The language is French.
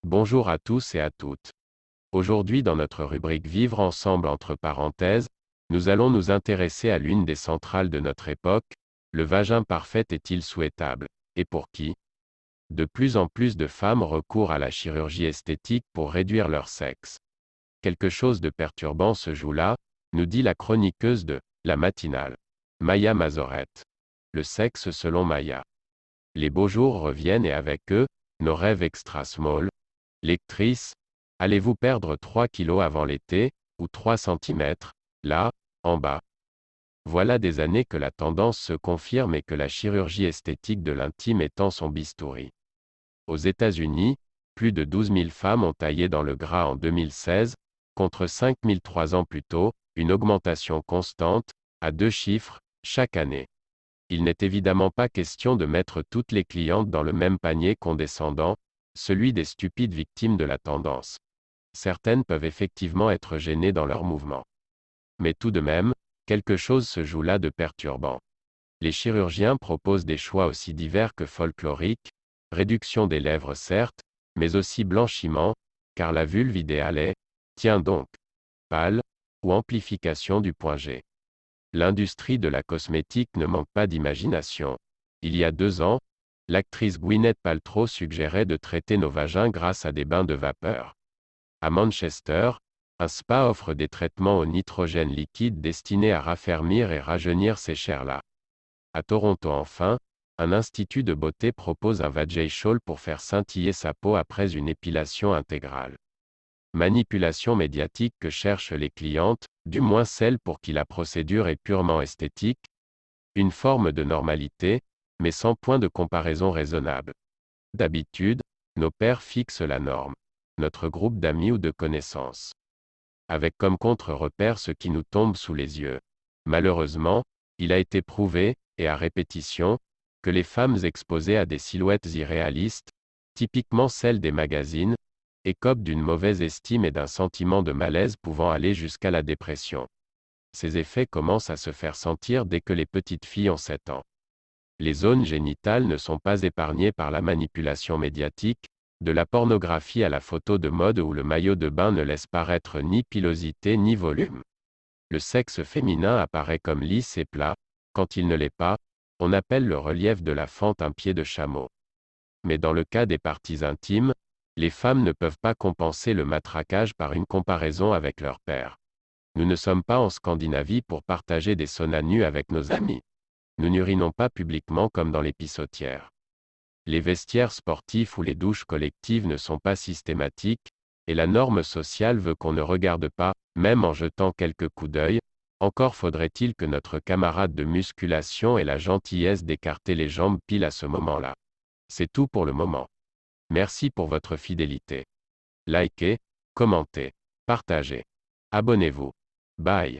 Bonjour à tous et à toutes. Aujourd'hui dans notre rubrique Vivre ensemble entre parenthèses, nous allons nous intéresser à l'une des centrales de notre époque, le vagin parfait est-il souhaitable? Et pour qui? De plus en plus de femmes recourent à la chirurgie esthétique pour réduire leur sexe. Quelque chose de perturbant se joue là, nous dit la chroniqueuse de La Matinale, Maya Mazorette. Le sexe selon Maya. Les beaux jours reviennent et avec eux, nos rêves extra small. Lectrice, allez-vous perdre 3 kilos avant l'été, ou 3 centimètres, là, en bas? Voilà des années que la tendance se confirme et que la chirurgie esthétique de l'intime étend son bistouri. Aux États-Unis, plus de 12 000 femmes ont taillé dans le gras en 2016, contre 5 000 3 ans plus tôt, une augmentation constante, à 2 chiffres, chaque année. Il n'est évidemment pas question de mettre toutes les clientes dans le même panier condescendant, celui des stupides victimes de la tendance. Certaines peuvent effectivement être gênées dans leurs mouvements. Mais tout de même, quelque chose se joue là de perturbant. Les chirurgiens proposent des choix aussi divers que folkloriques, réduction des lèvres certes, mais aussi blanchiment, car la vulve idéale est, tiens donc, pâle, ou amplification du point G. L'industrie de la cosmétique ne manque pas d'imagination. Il y a 2 ans, l'actrice Gwyneth Paltrow suggérait de traiter nos vagins grâce à des bains de vapeur. À Manchester, un spa offre des traitements au nitrogène liquide destinés à raffermir et rajeunir ces chairs-là. À Toronto enfin, un institut de beauté propose un vajacial pour faire scintiller sa peau après une épilation intégrale. Manipulation médiatique que cherchent les clientes, du moins celles pour qui la procédure est purement esthétique, une forme de normalité, mais sans point de comparaison raisonnable. D'habitude, nos pères fixent la norme, notre groupe d'amis ou de connaissances, avec comme contre-repère ce qui nous tombe sous les yeux. Malheureusement, il a été prouvé, et à répétition, que les femmes exposées à des silhouettes irréalistes, typiquement celles des magazines, écopent d'une mauvaise estime et d'un sentiment de malaise pouvant aller jusqu'à la dépression. Ces effets commencent à se faire sentir dès que les petites filles ont 7 ans. Les zones génitales ne sont pas épargnées par la manipulation médiatique, de la pornographie à la photo de mode où le maillot de bain ne laisse paraître ni pilosité ni volume. Le sexe féminin apparaît comme lisse et plat, quand il ne l'est pas, on appelle le relief de la fente un pied de chameau. Mais dans le cas des parties intimes, les femmes ne peuvent pas compenser le matraquage par une comparaison avec leur père. Nous ne sommes pas en Scandinavie pour partager des saunas nus avec nos amis. Nous n'urinons pas publiquement comme dans les pissotières. Les vestiaires sportifs ou les douches collectives ne sont pas systématiques, et la norme sociale veut qu'on ne regarde pas, même en jetant quelques coups d'œil, encore faudrait-il que notre camarade de musculation ait la gentillesse d'écarter les jambes pile à ce moment-là. C'est tout pour le moment. Merci pour votre fidélité. Likez, commentez, partagez. Abonnez-vous. Bye.